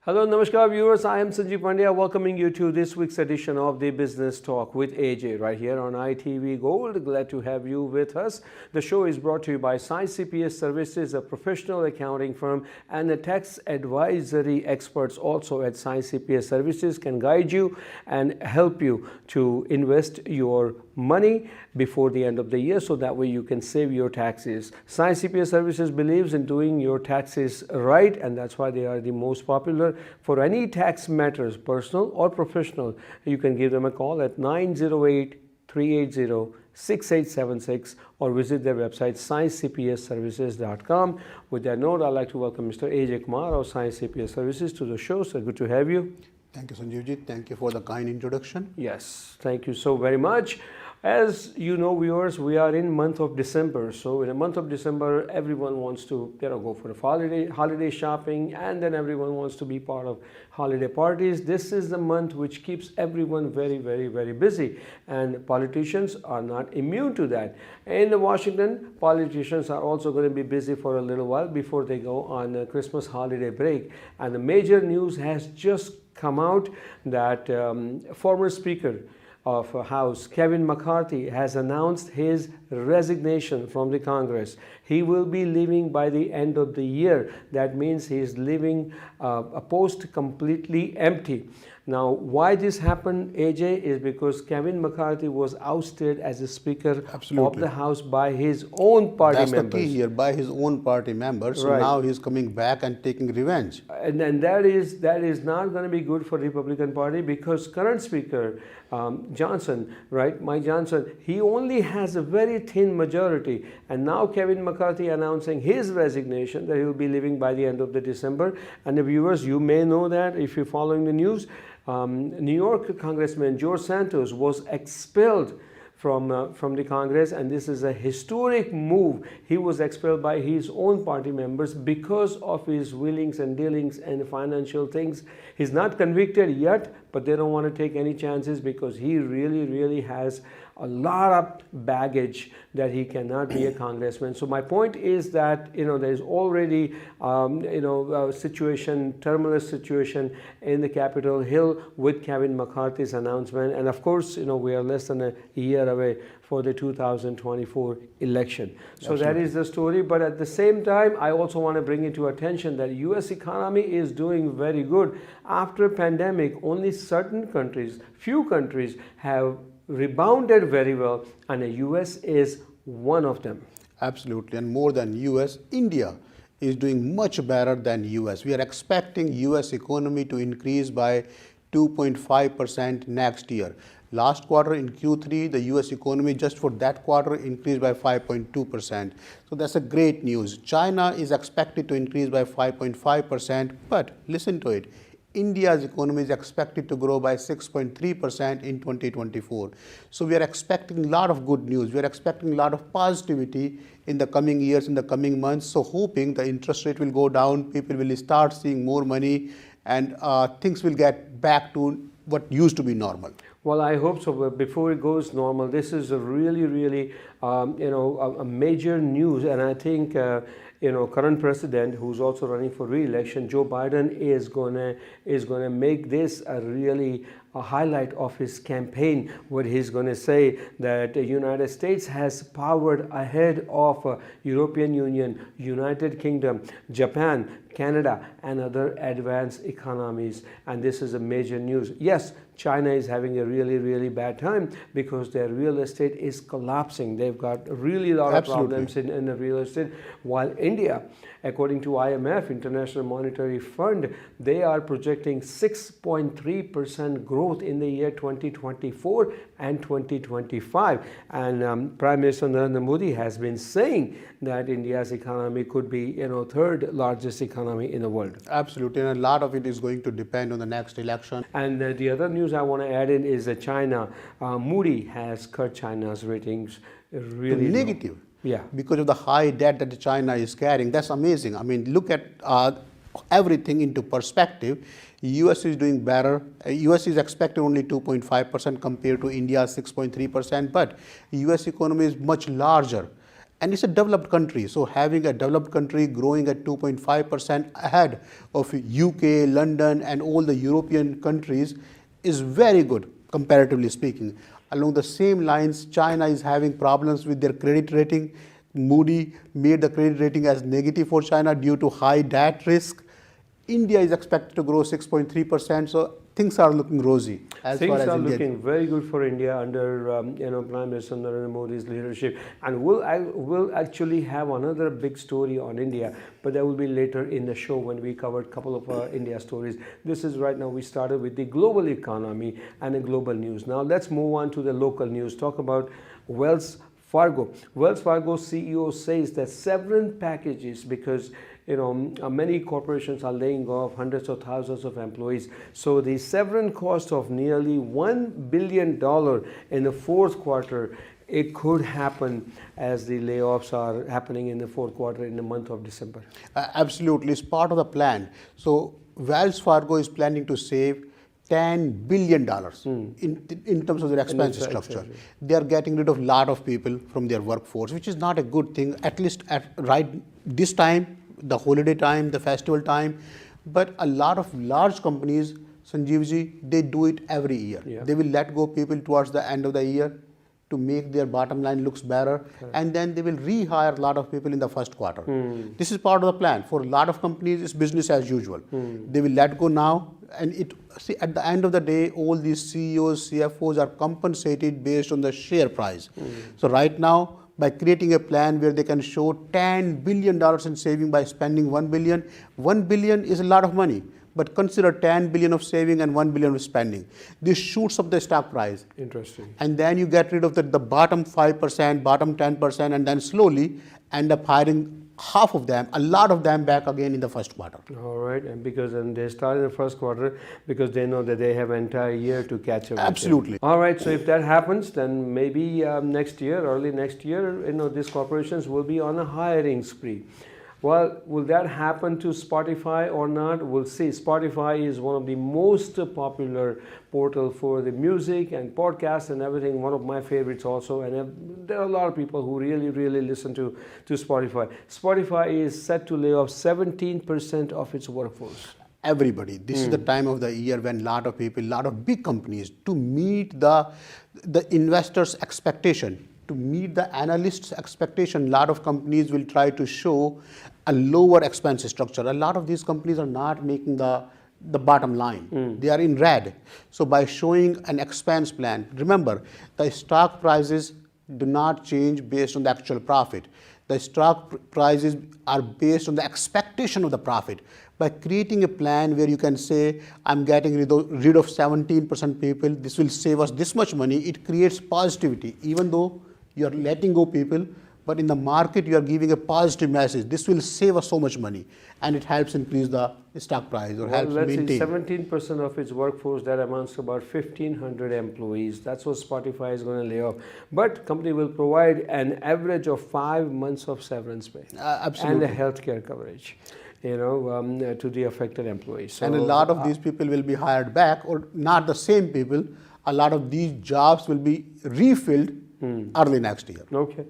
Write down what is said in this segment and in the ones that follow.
Hello, Namaskar viewers. I am Sanjeev Pandya welcoming you to this week's edition of the Business Talk with Ajay right here on ITV Gold. Glad to have you with us. The show is brought to you by SAI CPA Services, a professional accounting firm, and the tax advisory experts also at SAI CPA Services can guide you and help you to invest your money before the end of the year so that way you can save your taxes. SAI CPA Services believes in doing your taxes right, and that's why they are the most popular. For any tax matters, personal or professional, you can give them a call at 908-380-6876 or visit their website saicpaservices.com. With that note, I'd like to welcome Mr. Ajay Kumar of SAI CPA Services to the show. So good to have you. Thank you, Sanjeevji. Thank you for the kind introduction. Yes, thank you so very much. As you know, viewers, we are in month of December. So in the month of December, everyone wants to go for a holiday shopping, and then everyone wants to be part of holiday parties. This is the month which keeps everyone very, very, very busy, and politicians are not immune to that. In Washington, politicians are also going to be busy for a little while before they go on a Christmas holiday break. And the major news has just come out that former Speaker of House, Kevin McCarthy, has announced his resignation from the Congress. He will be leaving by the end of the year. That means he is leaving a post completely empty. Now, why this happened, AJ, is because Kevin McCarthy was ousted as a Speaker of the House by his own party members. That's the key here, by his own party members. So now he's coming back and taking revenge. And that is not going to be good for the Republican Party, because current Speaker Johnson, right, Mike Johnson, he only has a very thin majority. And now Kevin McCarthy announcing his resignation, that he will be leaving by the end of the December. And the viewers, you may know that if you're following the news, New York Congressman George Santos was expelled from the Congress, and this is a historic move. He was expelled by his own party members because of his willings and dealings and financial things. He's not convicted yet, but they don't want to take any chances because he really has a lot of baggage that he cannot be a congressman. So my point is that there's already tumultuous situation in the Capitol Hill with Kevin McCarthy's announcement, and of course we are less than a year away for the 2024 election. So Absolutely. That is the story. But at the same time, I also want to bring it to attention that U.S. economy is doing very good. After pandemic, only certain countries, few countries have rebounded very well, and the US is one of them. Absolutely, and more than US, India is doing much better than US. We are expecting US economy to increase by 2.5% next year. Last quarter in Q3, the US economy just for that quarter increased by 5.2%. So that's a great news. China is expected to increase by 5.5%, but listen to it. India's economy is expected to grow by 6.3% in 2024. So we are expecting a lot of good news. We are expecting a lot of positivity in the coming years, in the coming months. So hoping the interest rate will go down, people will start seeing more money, and things will get back to what used to be normal. Well, I hope so. But before it goes normal, this is a really a major news, and I think current president, who's also running for re-election, Joe Biden, is gonna make this a highlight of his campaign, where he's going to say that the United States has powered ahead of European Union, United Kingdom, Japan, Canada, and other advanced economies. And this is a major news. Yes, China is having a really bad time because their real estate is collapsing. They've got really a lot of problems in the real estate, while India, according to IMF, International Monetary Fund, they are projecting 6.3% growth in the year 2024 and 2025. And Prime Minister Narendra Modi has been saying that India's economy could be, third largest economy in the world. Absolutely, and a lot of it is going to depend on the next election. And the other news I want to add in is that China, Moody has cut China's ratings really negative. Low. Yeah, because of the high debt that China is carrying. That's amazing. I mean, look at everything into perspective. US is doing better. US is expected only 2.5% compared to India's 6.3%, but US economy is much larger. And it's a developed country. So having a developed country growing at 2.5% ahead of UK, London, and all the European countries is very good, comparatively speaking. Along the same lines, China is having problems with their credit rating. Moody made the credit rating as negative for China due to high debt risk. India is expected to grow 6.3%, so things are looking rosy. Things are looking very good for India under Prime Minister Narendra Modi's leadership, and we'll actually have another big story on India, but that will be later in the show when we cover a couple of India stories. This is right now we started with the global economy and the global news. Now let's move on to the local news. Talk about Wells Fargo. Wells Fargo CEO says that severance packages, because many corporations are laying off hundreds of thousands of employees. So the severance cost of nearly $1 billion in the fourth quarter, it could happen as the layoffs are happening in the fourth quarter in the month of December. Absolutely, it's part of the plan. So Wells Fargo is planning to save $10 billion in terms of their expense structure. Exactly. They are getting rid of a lot of people from their workforce, which is not a good thing, at least at right this time, the holiday time, the festival time. But a lot of large companies, Sanjeevji, they do it every year. Yeah. They will let go people towards the end of the year to make their bottom line looks better. Correct. And then they will rehire a lot of people in the first quarter. This is part of the plan. For a lot of companies, it's business as usual. They will let go now, and at the end of the day, all these CEOs, CFOs are compensated based on the share price. So right now, by creating a plan where they can show $10 billion in saving by spending $1 billion. $1 billion is a lot of money, but consider $10 billion of saving and $1 billion of spending. This shoots up the stock price. Interesting. And then you get rid of the bottom 5%, bottom 10%, and then slowly end up hiring half of them, a lot of them back again in the first quarter. All right, and they start in the first quarter because they know that they have an entire year to catch up. Absolutely. All right, so if that happens, then maybe next year, early next year, these corporations will be on a hiring spree. Well, will that happen to Spotify or not? We'll see. Spotify is one of the most popular portal for the music and podcasts and everything. One of my favorites also. And there are a lot of people who really, really listen to Spotify. Spotify is set to lay off 17% of its workforce. Everybody. This is the time of the year when a lot of people, a lot of big companies, to meet the investors' expectation, to meet the analysts' expectation, a lot of companies will try to show a lower expense structure. A lot of these companies are not making the bottom line. They are in red. So by showing an expense plan, remember, the stock prices do not change based on the actual profit. The stock prices are based on the expectation of the profit. By creating a plan where you can say, I'm getting rid of 17% people, this will save us this much money, it creates positivity. Even though you are letting go people, but in the market you are giving a positive message. This will save us so much money, and it helps increase the stock price or helps maintain. Let's say 17% of its workforce, that amounts to about 1,500 employees. That's what Spotify is going to lay off. But company will provide an average of 5 months of severance pay. Absolutely. And a healthcare coverage, to the affected employees. So, and a lot of these people will be hired back, or not the same people. A lot of these jobs will be refilled early next year. Okay.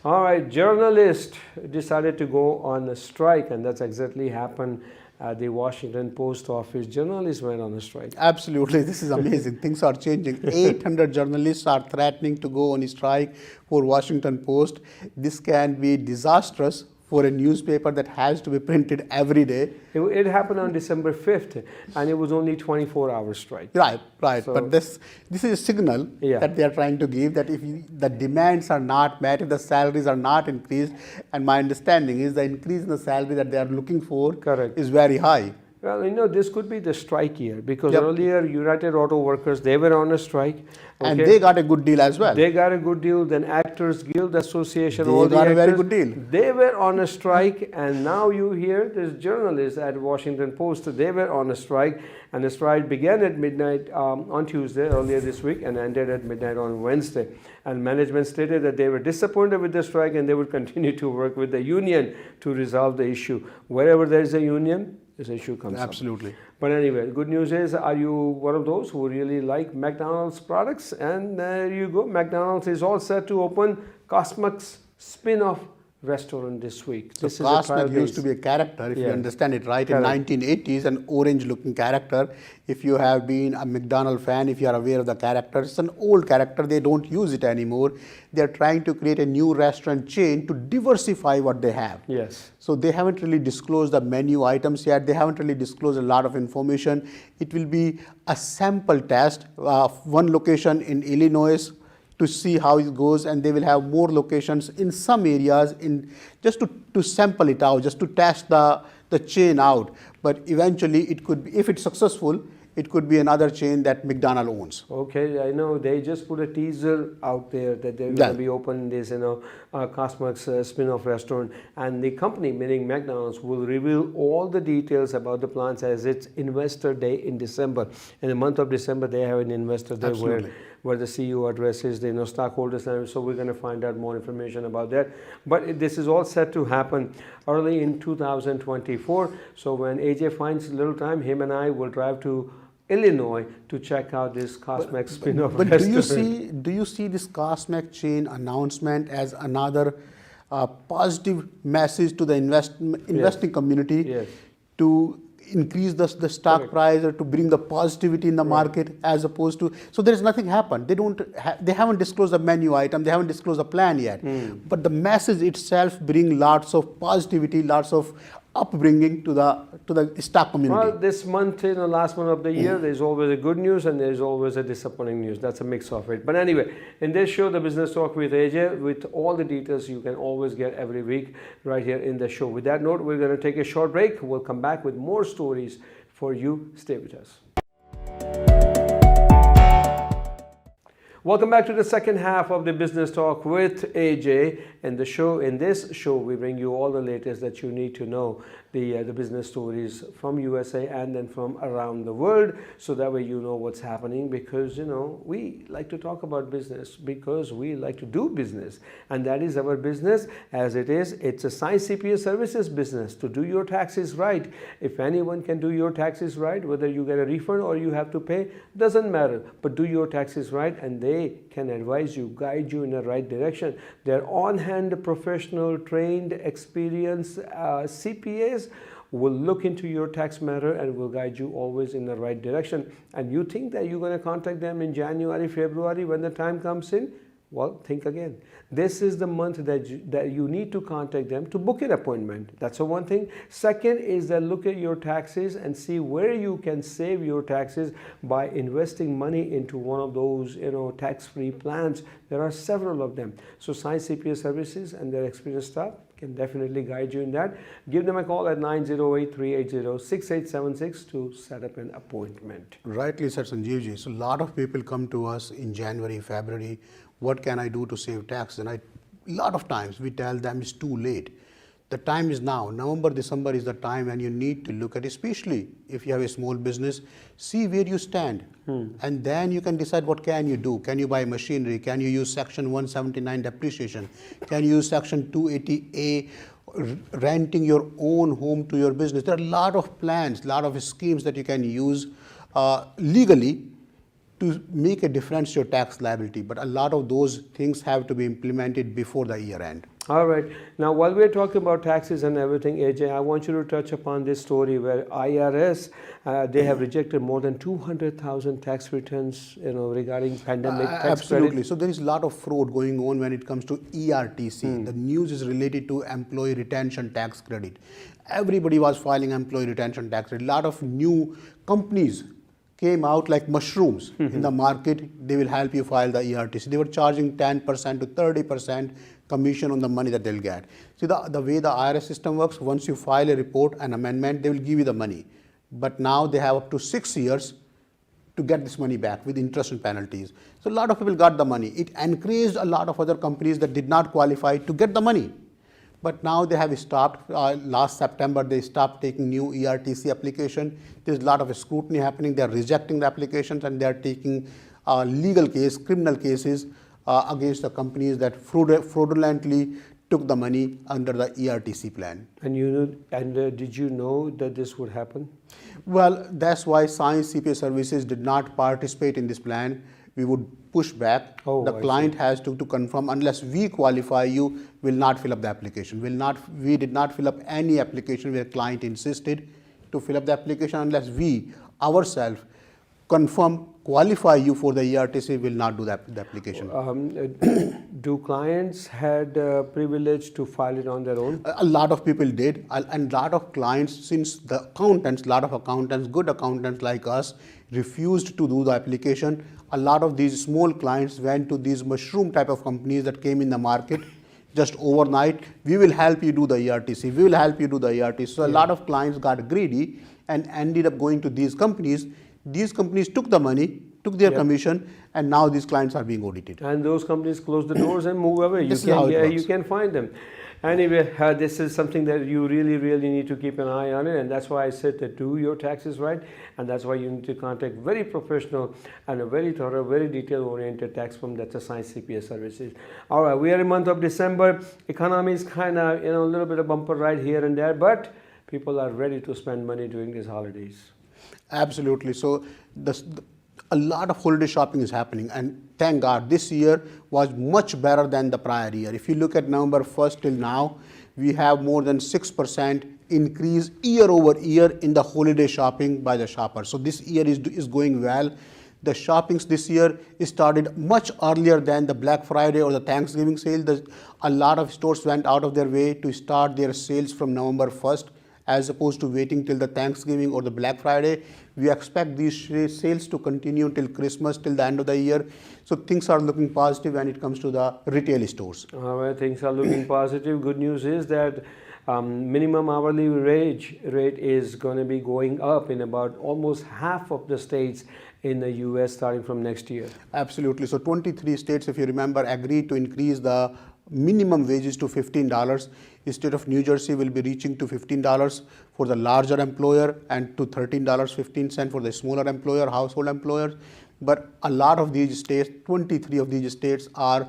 All right, journalists decided to go on a strike, and that's exactly happened at the Washington Post office. Journalists went on a strike. Absolutely, this is amazing. Things are changing. 800 journalists are threatening to go on a strike for Washington Post. This can be disastrous for a newspaper that has to be printed every day. It happened on December 5th, and it was only 24-hour strike. Right. So, but this is a signal that they are trying to give, that if the demands are not met, if the salaries are not increased, and my understanding is the increase in the salary that they are looking for is very high. Well, this could be the strike year, because earlier United Auto Workers, they were on a strike. Okay. And they got a good deal as well. They got a good deal. Then Actors Guild Association, they got a very good deal. They were on a strike, and now you hear there's journalists at Washington Post, they were on a strike, and the strike began at midnight on Tuesday earlier this week and ended at midnight on Wednesday. And management stated that they were disappointed with the strike and they would continue to work with the union to resolve the issue. Wherever there is a union, this issue comes up. Absolutely. But anyway, good news is, are you one of those who really like McDonald's products? And there you go. McDonald's is all set to open Cosmos spin-off restaurant this week. So This is a trial Cosmic used to base. be a character, if you Yeah. understand it right, Correct. in 1980s, an orange-looking character. If you have been a McDonald's fan, if you are aware of the character, it's an old character. They don't use it anymore. They are trying to create a new restaurant chain to diversify what they have. Yes. So they haven't really disclosed the menu items yet. They haven't really disclosed a lot of information. It will be a sample test, one location in Illinois, to see how it goes, and they will have more locations in some areas just to sample it out, just to test the chain out. But eventually it could be, if it's successful, it could be another chain that McDonald's owns. Okay, I know they just put a teaser out there that they're going Yeah. to be opening this, Cosmic's spin-off restaurant, and the company, meaning McDonald's, will reveal all the details about the plans as its Investor Day in December. In the month of December, they have an Investor Day Absolutely. where the CEO addresses the stockholders, and so we're going to find out more information about that. But this is all set to happen early in 2024. So when AJ finds a little time, him and I will drive to Illinois to check out this Cosmic spin-off But restaurant. do you see this Cosmic chain announcement as another positive message to the investing community Yes. to increase the stock Correct. price or to bring the positivity in the market, as opposed to, so there is nothing happened. They haven't disclosed the menu item, they haven't disclosed the plan yet. But the message itself bring lots of positivity, lots of upbringing to the stock community. Well, this month, last month of the year, there's always a good news and there's always a disappointing news. That's a mix of it. But anyway, in this show, The Business Talk with AJ, with all the details you can always get every week right here in the show. With that note, we're going to take a short break. We'll come back with more stories for you. Stay with us. Welcome back to the second half of the Business Talk with AJ. And in this show, we bring you all the latest that you need to know, the business stories from USA and then from around the world, so that way you know what's happening, because we like to talk about business because we like to do business, and that is our business as it is. It's a SAI CPA services business to do your taxes right. If anyone can do your taxes right, whether you get a refund or you have to pay, doesn't matter, but do your taxes right, and they can advise you, guide you in the right direction. They're on-hand, professional, trained, experienced CPAs will look into your tax matter and will guide you always in the right direction. And you think that you're going to contact them in January, February when the time comes in? Well, think again. This is the month that you need to contact them to book an appointment. That's the one thing. Second is that look at your taxes and see where you can save your taxes by investing money into one of those, tax-free plans. There are several of them. So SAI CPA services and their experienced staff can definitely guide you in that. Give them a call at 908-380-6876 to set up an appointment. Rightly said, Sanjeev ji. So a lot of people come to us in January, February, what can I do to save tax? And a lot of times we tell them it's too late. The time is now. November, December is the time when you need to look at, especially if you have a small business, see where you stand. And then you can decide what can you do. Can you buy machinery? Can you use Section 179 depreciation? Can you use Section 280A, renting your own home to your business? There are a lot of plans, a lot of schemes that you can use legally to make a difference to your tax liability. But a lot of those things have to be implemented before the year end. All right. Now, while we're talking about taxes and everything, AJ, I want you to touch upon this story where IRS, they have rejected more than 200,000 tax returns, regarding pandemic tax Absolutely. credit. So there is a lot of fraud going on when it comes to ERTC. The news is related to employee retention tax credit. Everybody was filing employee retention tax credit. A lot of new companies came out like mushrooms in the market. They will help you file the ERTC. They were charging 10% to 30% commission on the money that they'll get. See, the way the IRS system works, once you file a report, an amendment, they will give you the money. But now they have up to 6 years to get this money back with interest and penalties. So a lot of people got the money. It encouraged a lot of other companies that did not qualify to get the money. But now they have stopped. Last September, they stopped taking new ERTC application. There's a lot of scrutiny happening. They're rejecting the applications and they're taking legal case, criminal cases against the companies that fraudulently took the money under the ERTC plan. And did you know that this would happen? Well, that's why SAI CPA services did not participate in this plan. we would push back. Oh, The I client has to confirm, unless we qualify you, will not fill up the application. We did not fill up any application where client insisted to fill up the application unless we ourselves confirm, qualify you for the ERTC, will not do the application. Do clients had privilege to file it on their own? A lot of people did, and lot of clients, since the accountants, lot of accountants, good accountants like us, refused to do the application. A lot of these small clients went to these mushroom type of companies that came in the market just overnight. We will help you do the ERTC. We will help you do the ERTC. So a lot of clients got greedy and ended up going to these companies. These companies took the money, took their commission, and now these clients are being audited. And those companies close the doors and move away. This is how it works. You can find them. Anyway, this is something that you really need to keep an eye on it, and that's why I said that do your taxes right, and that's why you need to contact very professional and a very thorough, very detail-oriented tax firm that's SAI CPA services. All right, we are in the month of December. Economy is kind of, a little bit of bumper ride here and there, but people are ready to spend money during these holidays. Absolutely. So a lot of holiday shopping is happening, and thank God this year was much better than the prior year. If you look at November 1st till now, we have more than 6% increase year over year in the holiday shopping by the shoppers. So this year is going well. The shoppings this year started much earlier than the Black Friday or the Thanksgiving sale. A lot of stores went out of their way to start their sales from November 1st. As opposed to waiting till the Thanksgiving or the Black Friday. We expect these sales to continue till Christmas, till the end of the year. So things are looking positive when it comes to the retail stores. All right, things are looking positive. Good news is that minimum hourly wage rate is going to be going up in about almost half of the states in the US starting from next year. Absolutely. So 23 states, if you remember, agreed to increase the minimum wages to $15. The state of New Jersey will be reaching to $15 for the larger employer and to $13.15 for the smaller employer, household employers. But a lot of these states, 23 of these states are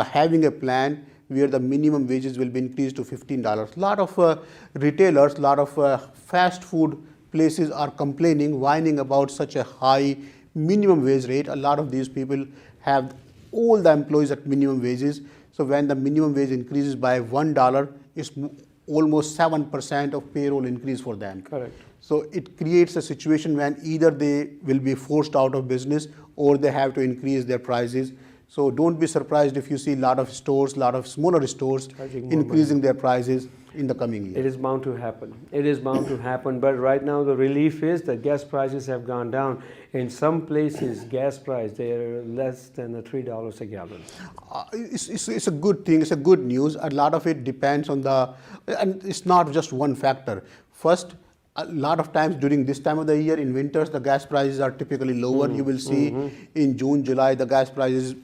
having a plan where the minimum wages will be increased to $15. A lot of retailers, a lot of fast food places are complaining, whining about such a high minimum wage rate. A lot of these people have all the employees at minimum wages. So when the minimum wage increases by $1, it's almost 7% of payroll increase for them. Correct. So it creates a situation when either they will be forced out of business or they have to increase their prices. So don't be surprised if you see a lot of stores, a lot of smaller stores increasing their prices in the coming year. It is bound to happen. It is bound to happen. But right now the relief is that gas prices have gone down. In some places, gas price, they are less than $3 a gallon. It's a good thing. It's a good news. A lot of it depends on and it's not just one factor. First, a lot of times during this time of the year, in winters, the gas prices are typically lower. You will see in June, July, the gas prices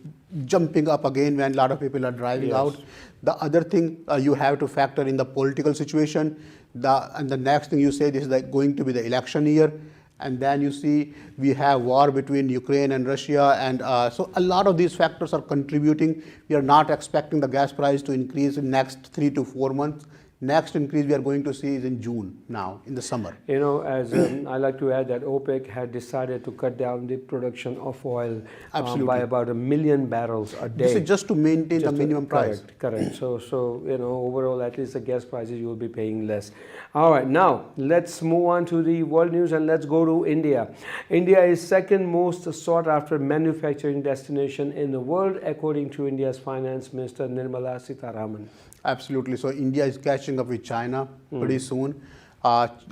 jumping up again when a lot of people are driving out. The other thing you have to factor in the political situation. And the next thing you say, this is going to be the election year. And then you see we have war between Ukraine and Russia. And so a lot of these factors are contributing. We are not expecting the gas price to increase in next 3 to 4 months. Next increase we are going to see is in June now, in the summer. As I like to add that OPEC had decided to cut down the production of oil by about 1 million barrels a day. This is just to maintain the minimum price. Correct. So overall, at least the gas prices you will be paying less. All right, now let's move on to the world news and let's go to India. India is second most sought after manufacturing destination in the world, according to India's Finance Minister Nirmala Sitharaman. Absolutely. So India is catching up with China pretty soon.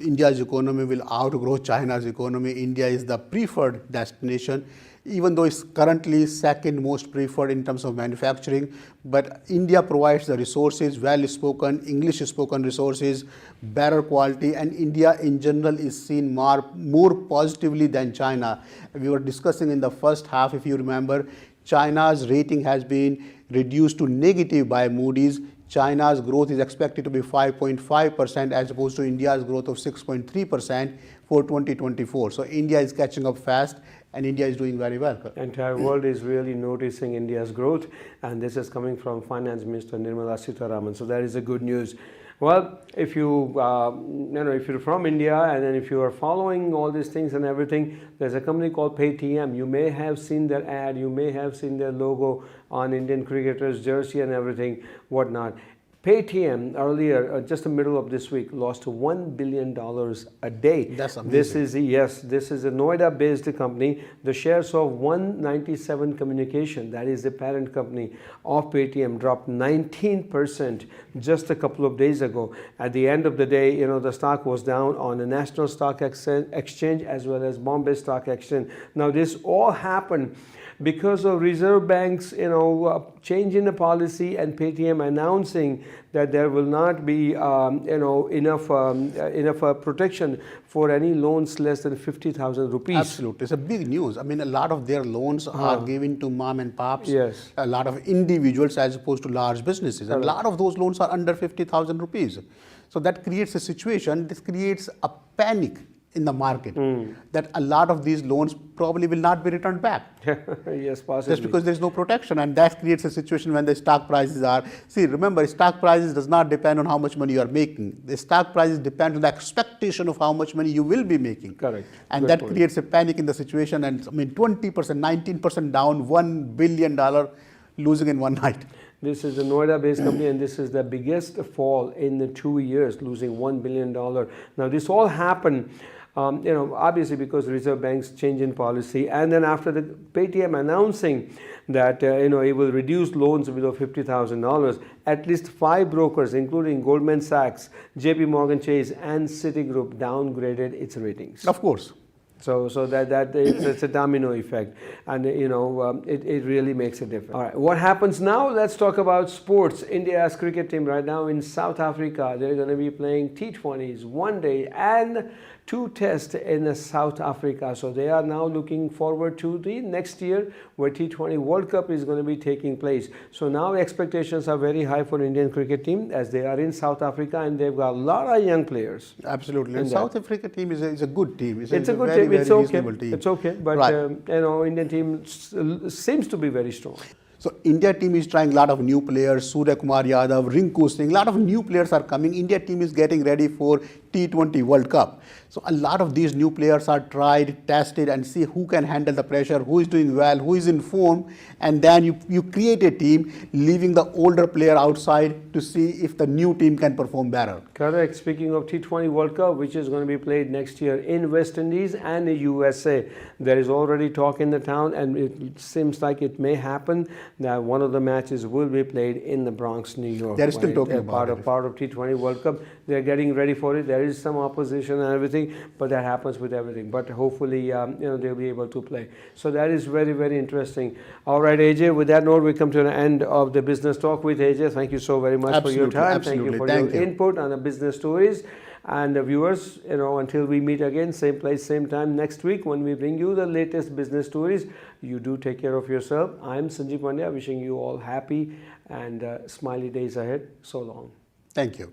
India's economy will outgrow China's economy. India is the preferred destination, even though it's currently second most preferred in terms of manufacturing. But India provides the resources, well-spoken, English-spoken resources, better quality, and India in general is seen more positively than China. We were discussing in the first half, if you remember, China's rating has been reduced to negative by Moody's. China's growth is expected to be 5.5% as opposed to India's growth of 6.3% for 2024. So India is catching up fast and India is doing very well. The entire world is really noticing India's growth, and this is coming from Finance Minister Nirmala Sitharaman. So that is a good news. Well, if if you're from India and then if you are following all these things and everything, there's a company called Paytm. You may have seen their ad, you may have seen their logo on Indian cricketers' jersey and everything, whatnot. Paytm earlier, just the middle of this week, lost $1 billion a day. That's amazing. This is a Noida-based company. The shares of 197 Communication, that is the parent company of Paytm, dropped 19% just a couple of days ago. At the end of the day, the stock was down on the National Stock Exchange as well as Bombay Stock Exchange. Now, this all happened because of Reserve Bank's, changing the policy and Paytm announcing that there will not be, enough protection for any loans less than 50,000 rupees. Absolutely, it's a big news. I mean, a lot of their loans are given to mom and pops. Yes. A lot of individuals as opposed to large businesses. And a lot of those loans are under 50,000 rupees. So that creates a situation. This creates a panic in the market that a lot of these loans probably will not be returned back. Yes, possibly. Just because there is no protection, and that creates a situation when the stock prices are. See, remember, stock prices does not depend on how much money you are making. The stock prices depend on the expectation of how much money you will be making. Correct. And Good that point. creates a panic in the situation. And 20%, 19% down, $1 billion losing in one night. This is a Noida-based company, and this is the biggest fall in the 2 years, losing $1 billion. Now, this all happened, obviously because Reserve Bank's change in policy, and then after the Paytm announcing that it will reduce loans below $50,000, at least 5 brokers, including Goldman Sachs, JP Morgan Chase, and Citigroup, downgraded its ratings. Of course. So that it's a domino effect, and it really makes a difference. All right, what happens now? Let's talk about sports. India's cricket team right now in South Africa. They're going to be playing T20s, 1 day and 2 tests in South Africa. So they are now looking forward to the next year where T20 World Cup is going to be taking place. So now expectations are very high for Indian cricket team as they are in South Africa, and they've got a lot of young players. Absolutely. And South Africa team is a good team. It's a good very, team. It's very okay. reasonable team. It's okay. But Right. Indian team seems to be very strong. So India team is trying a lot of new players, Surya Kumar Yadav, Rinku Singh, a lot of new players are coming. India team is getting ready for T20 World Cup. So a lot of these new players are tried, tested, and see who can handle the pressure, who is doing well, who is in form, and then you create a team, leaving the older player outside to see if the new team can perform better. Correct. Speaking of T20 World Cup, which is going to be played next year in West Indies and the USA, there is already talk in the town, and it seems like it may happen that one of the matches will be played in the Bronx, New York. They're still talking about it. Part of T20 World Cup. They're getting ready for it. There is some opposition and everything, but that happens with everything. But hopefully, they'll be able to play. So that is very, very interesting. All right, Ajay, with that note, we come to the end of the business talk with Ajay. Thank you so very much for your time. Absolutely. Thank you for your input on the business stories. And the viewers, until we meet again, same place, same time next week when we bring you the latest business stories, you do take care of yourself. I'm Sanjeev Pandya, wishing you all happy and smiley days ahead. So long. Thank you.